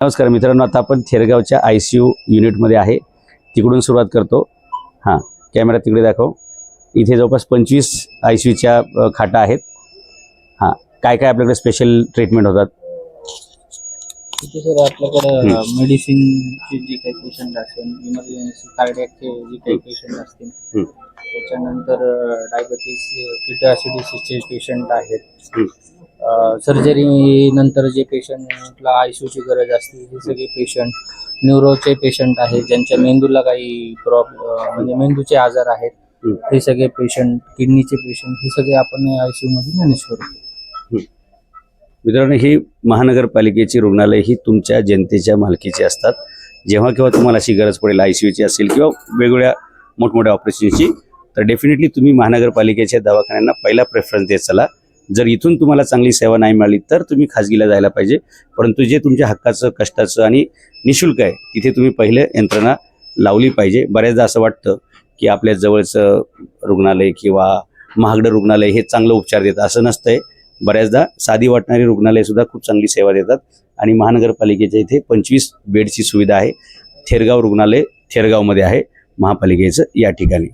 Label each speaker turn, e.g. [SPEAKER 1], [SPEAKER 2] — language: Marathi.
[SPEAKER 1] नमस्कार मित्रांनो, आता आपण थेरगावच्या ICU युनिटमध्ये आहे. तिकडून सुरुवात करतो. हां, कॅमेरा तिकडे दाखव. इथे जवळपास 25 ICUच्या खाटा आहेत. हां, काय काय आपल्याकडे स्पेशल ट्रीटमेंट होतात?
[SPEAKER 2] तिथे सर आपल्याकडे मेडिसिनचे जे काही पेशंट असतील, इमर्जन्सी कार्डियकचे जे काही पेशंट असतील, त्याच्यानंतर डायबिटीस किट ॲसिडिटीसचे पेशंट आहेत. सर्जरी नंतर जे पेशंटला ICUची गरज असते हे सगळे पेशंट, न्यूरोचे पेशंट आहेत ज्यांच्या मेंदूला काही म्हणजे मेंदूचे आजार आहेत, हे सगळे पेशंट, किडनीचे पेशंट, हे सगळे आपण ICU मध्ये मॅनेज करतो.
[SPEAKER 1] मित्रांनो, ही महानगरपालिकेची रुग्णालय ही तुमच्या जनतेच्या मालकीची असतात. जेव्हा केव्हा तुम्हाला अशी गरज पडेल ICUची असेल किंवा वेगवेगळ्या मोठमोठ्या ऑपरेशनची, तर डेफिनेटली तुम्ही महानगरपालिकेच्या दवाखान्यांना पहिला प्रेफरन्स देत चला. जर इथून तुम्हाला चांगली सेवा नाही मिळाली तर तुम्ही खाजगीला जायला पाहिजे. परंतु जे तुमच्या हक्काचं, कष्टाचं आणि निशुल्क आहे तिथे तुम्ही पहिले यंत्रणा लावली पाहिजे. बऱ्याचदा असं वाटतं की आपल्या जवळचं रुग्णालय किंवा महागडं रुग्णालय हे चांगलं उपचार देतं. असं नसतंय. बऱ्याचदा साधी वाटणारी रुग्णालयसुद्धा खूप चांगली सेवा देतात. आणि महानगरपालिकेच्या इथे 25 बेडची सुविधा आहे. थेरगाव रुग्णालय थेरगावमध्ये आहे महापालिकेचं या ठिकाणी.